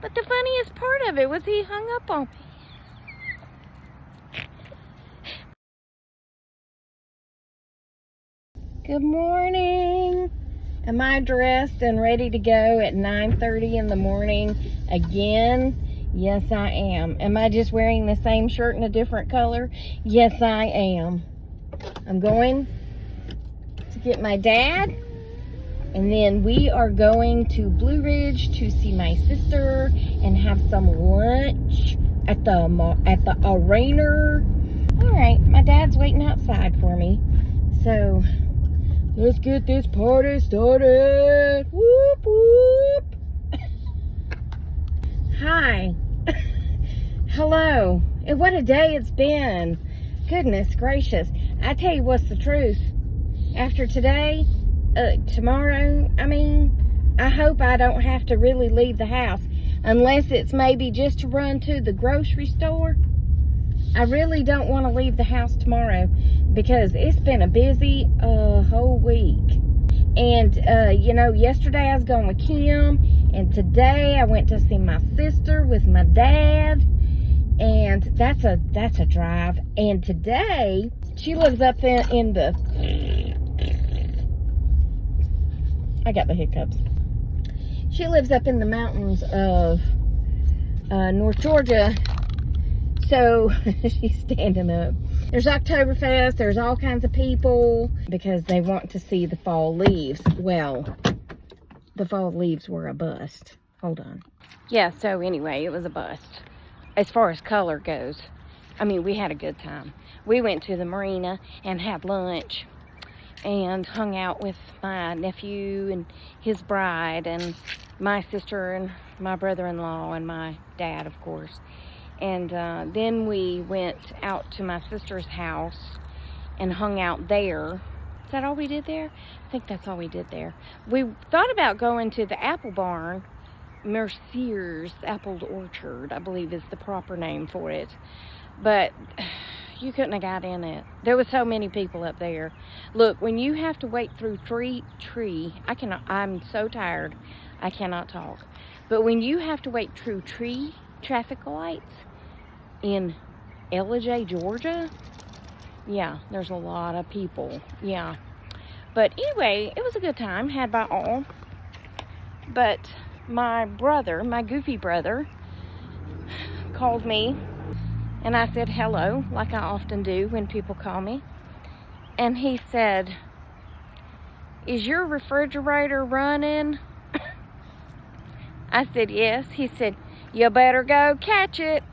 But the funniest part of it was he hung up on me. Good morning. Am I dressed and ready to go at 9:30 in the morning again? Yes, I am. Am I just wearing the same shirt in a different color? Yes, I am. I'm going to get my dad, and then we are going to Blue Ridge to see my sister and have some lunch at the arena. All right, my dad's waiting outside for me, so let's get this party started. Whoop, whoop. Hi. Hello. And what a day it's been. Goodness gracious. I tell you what's the truth. After today, tomorrow, I hope I don't have to really leave the house. Unless it's maybe just to run to the grocery store. I really don't want to leave the house tomorrow because it's been a busy whole week. And, yesterday I was going with Kim, and today I went to see my sister with my dad, and that's a drive. And today, she lives up in the, I got the hiccups. She lives up in the mountains of North Georgia. So she's standing up. There's Oktoberfest. There's all kinds of people because they want to see the fall leaves. Well, the fall leaves were a bust. Hold on. Yeah, so anyway, it was a bust. As far as color goes, we had a good time. We went to the marina and had lunch and hung out with my nephew and his bride and my sister and my brother-in-law and my dad, of course. And then we went out to my sister's house and hung out there. Is that all we did there? I think that's all we did there. We thought about going to the apple barn, Mercier's Apple Orchard, I believe is the proper name for it. But you couldn't have got in it. There were so many people up there. Look, when you have to wait through I'm so tired, I cannot talk. But when you have to wait through traffic lights in Ellijay, Georgia, yeah, there's a lot of people, yeah. But anyway, it was a good time, had by all. But my brother, my goofy brother, called me, and I said hello, like I often do when people call me. And he said, "Is your refrigerator running?" I said, "Yes." He said, "You better go catch it."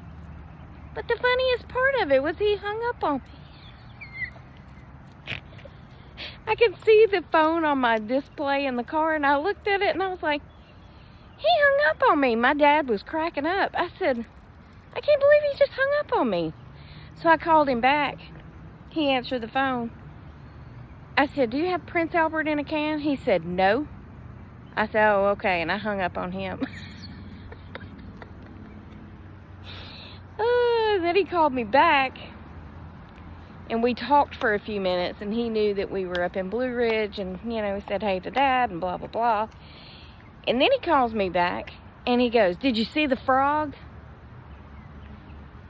But the funniest part of it was he hung up on me. I could see the phone on my display in the car, and I looked at it, and I was like, he hung up on me. My dad was cracking up. I said, I can't believe he just hung up on me. So I called him back. He answered the phone. I said, "Do you have Prince Albert in a can?" He said, "No." I said, "Oh, okay," and I hung up on him. Then he called me back, and we talked for a few minutes, and he knew that we were up in Blue Ridge, and, he said hey to Dad, and blah, blah, blah. And then he calls me back, and he goes, "Did you see the frog?"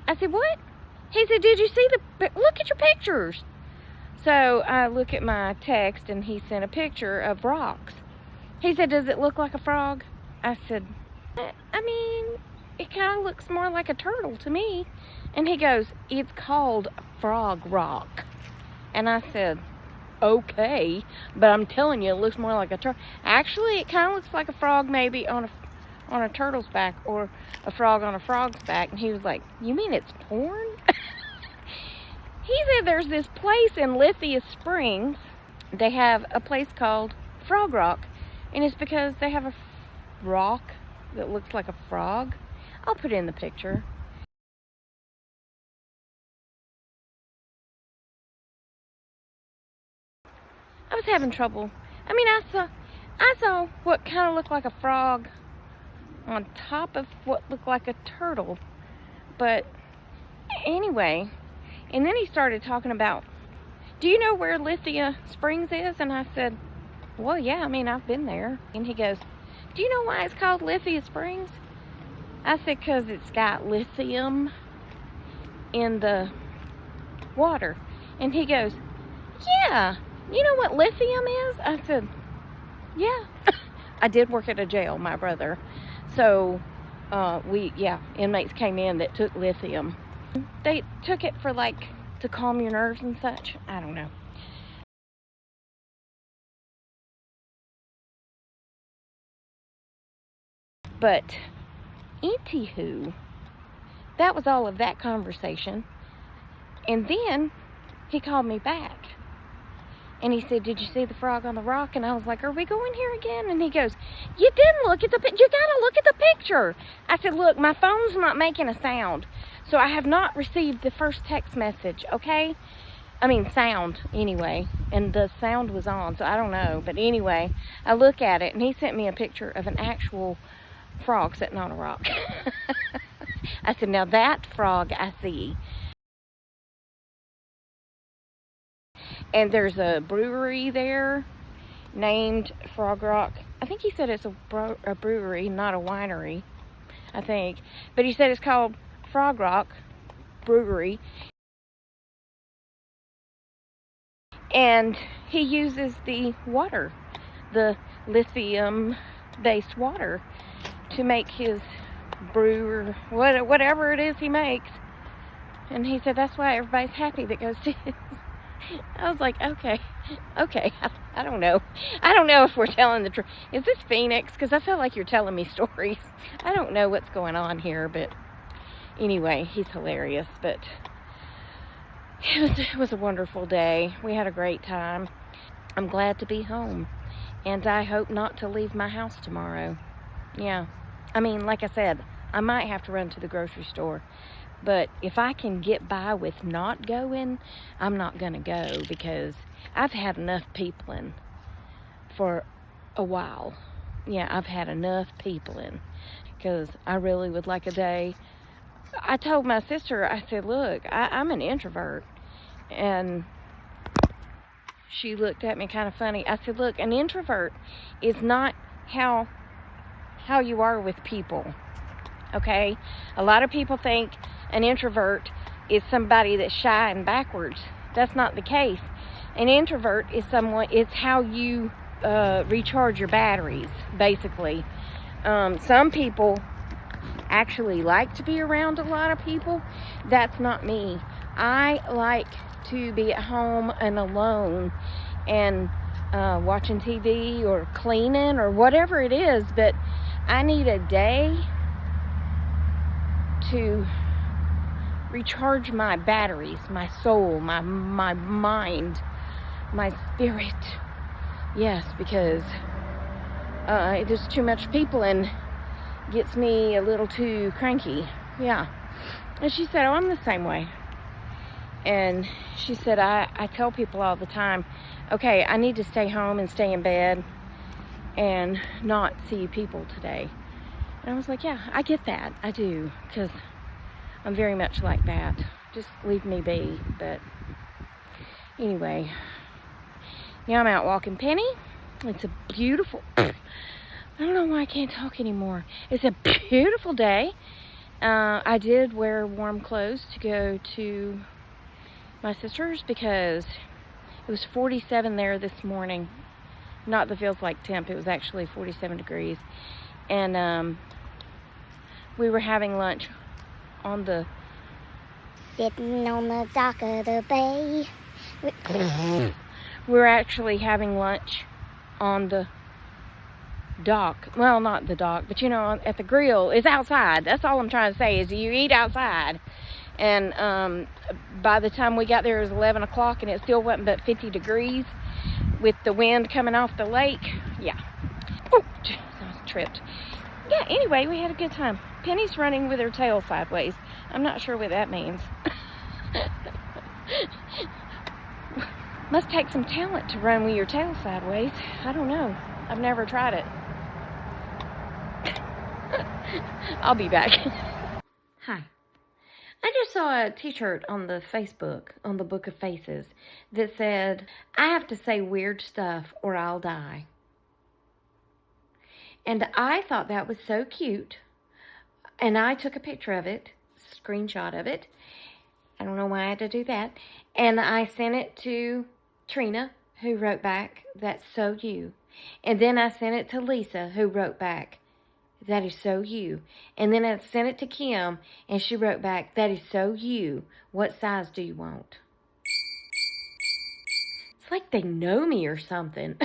I said, "What?" He said, "Did you see look at your pictures." So I look at my text, and he sent a picture of rocks. He said, "Does it look like a frog?" I said, it kind of looks more like a turtle to me. And he goes, "It's called Frog Rock." And I said, "Okay, but I'm telling you, it looks more like a turtle." Actually, it kind of looks like a frog maybe on a turtle's back, or a frog on a frog's back. And he was like, "You mean it's porn?" He said there's this place in Lithia Springs. They have a place called Frog Rock, and it's because they have a rock that looks like a frog. I'll put in the picture. I was having trouble. I saw what kind of looked like a frog on top of what looked like a turtle. But anyway, and then he started talking about, "Do you know where Lithia Springs is?" And I said, "Well, yeah, I've been there." And he goes, "Do you know why it's called Lithia Springs?" I said, because it's got lithium in the water. And he goes, yeah, you know what lithium is? I said, yeah. I did work at a jail, my brother. So, inmates came in that took lithium. They took it for, like, to calm your nerves and such. I don't know. But, anywho, that was all of that conversation. And then he called me back. And he said, did you see the frog on the rock? And I was like, are we going here again? And he goes, you didn't look at the picture. You got to look at the picture. I said, look, my phone's not making a sound. So I have not received the first text message, okay? I mean, sound, anyway. And the sound was on, so I don't know. But anyway, I look at it, and he sent me a picture of an actual frog sitting on a rock. I said, now that frog I see. And there's a brewery there named Frog Rock. I think he said it's a brewery, not a winery, I think. But he said it's called Frog Rock Brewery. And he uses the water, the lithium-based water, to make his brew or whatever it is he makes. And he said that's why everybody's happy that goes to his. I was like, okay, I don't know. I don't know if we're telling the truth. Is this Phoenix? Because I feel like you're telling me stories. I don't know what's going on here, but anyway, he's hilarious. But it was a wonderful day. We had a great time. I'm glad to be home, and I hope not to leave my house tomorrow. Yeah, I mean, like I said, I might have to run to the grocery store. But if I can get by with not going, I'm not going to go because I've had enough peopling for a while. Yeah, I've had enough peopling because I really would like a day. I told my sister, I said, look, I'm an introvert. And she looked at me kind of funny. I said, look, an introvert is not how you are with people. Okay? A lot of people think an introvert is somebody that's shy and backwards. That's not the case. An introvert is it's how you recharge your batteries, basically. Some people actually like to be around a lot of people. That's not me. I like to be at home and alone and watching TV or cleaning or whatever it is, but I need a day to recharge my batteries, my soul, my mind, my spirit. Yes, because there's too much people and gets me a little too cranky. Yeah. And she said, oh, I'm the same way. And she said, I tell people all the time, okay, I need to stay home and stay in bed and not see people today. And I was like, yeah, I get that. I do, because I'm very much like that. Just leave me be. But anyway, now I'm out walking Penny. It's a beautiful, I don't know why I can't talk anymore. It's a beautiful day. I did wear warm clothes to go to my sister's because it was 47 there this morning. Not the feels like temp, it was actually 47 degrees. And we were having lunch on the sitting on the dock of the bay. We were actually having lunch on the dock. Well, not the dock, but you know, at the grill. It's outside. That's all I'm trying to say is you eat outside. And by the time we got there, it was 11 o'clock, and it still wasn't but 50 degrees with the wind coming off the lake. Yeah. Oh, I tripped. Yeah, anyway, we had a good time. Penny's running with her tail sideways. I'm not sure what that means. Must take some talent to run with your tail sideways. I don't know. I've never tried it. I'll be back. Hi. I just saw a t-shirt on the Facebook, on the Book of Faces, that said, I have to say weird stuff or I'll die. And I thought that was so cute. And I took a picture of it, screenshot of it. I don't know why I had to do that. And I sent it to Trina, who wrote back, "That's so you." And then I sent it to Lisa, who wrote back, "That is so you." And then I sent it to Kim, and she wrote back, "That is so you. What size do you want?" It's like they know me or something.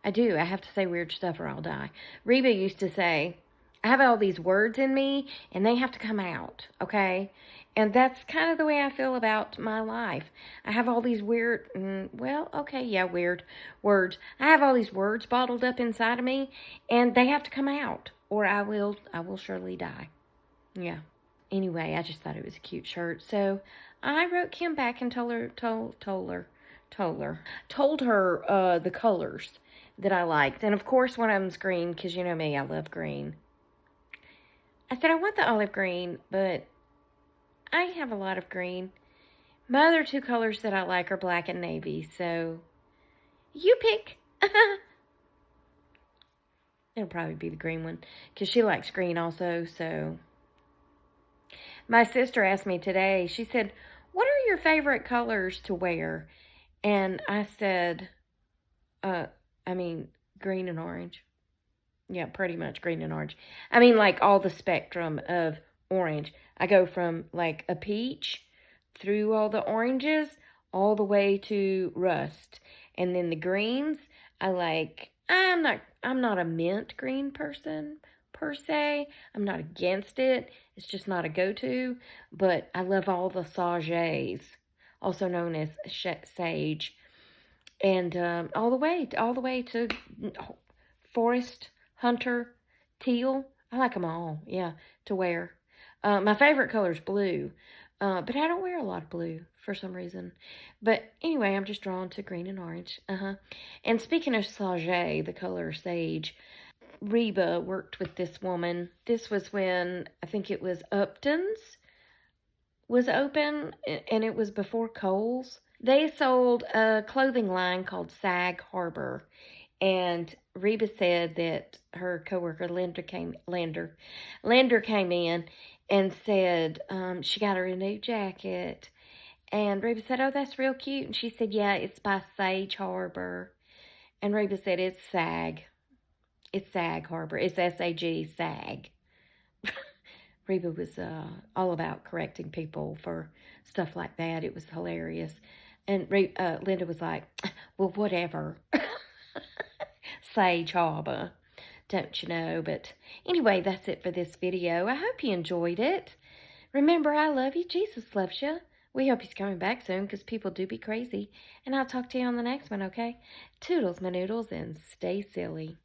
I do. I have to say weird stuff or I'll die. Reba used to say, I have all these words in me, and they have to come out, okay? And that's kind of the way I feel about my life. I have all these weird, weird words. I have all these words bottled up inside of me, and they have to come out, or I will surely die. Yeah. Anyway, I just thought it was a cute shirt, so I wrote Kim back and told her the colors that I liked. And of course, one of them's green, because you know me, I love green. I said, I want the olive green, but I have a lot of green. My other two colors that I like are black and navy, so you pick. It'll probably be the green one, because she likes green also, so. My sister asked me today, she said, what are your favorite colors to wear? And I said, green and orange. Yeah, pretty much green and orange. I mean, like all the spectrum of orange. I go from like a peach through all the oranges all the way to rust. And then the greens, I'm not a mint green person per se. I'm not against it. It's just not a go-to. But I love all the sages, also known as sage. And all the way to forest hunter teal. I like them all, yeah, to wear. My favorite color is blue, but I don't wear a lot of blue for some reason. But anyway, I'm just drawn to green and orange. And speaking of sage, the color sage, Reba worked with this woman. This was when I think it was Upton's was open, and it was before Kohl's. They sold a clothing line called Sag Harbor. And Reba said that her coworker Lander came in and said she got her a new jacket. And Reba said, "Oh, that's real cute." And she said, "Yeah, it's by Sage Harbor." And Reba said, "It's Sag. It's Sag Harbor. It's S-A-G, Sag." Reba was all about correcting people for stuff like that. It was hilarious. And Linda was like, "Well, whatever." Sage Harbor, don't you know? But anyway, that's it for this video. I hope you enjoyed it. Remember, I love you. Jesus loves you. We hope he's coming back soon, because people do be crazy. And I'll talk to you on the next one, okay? Toodles, my noodles, and stay silly.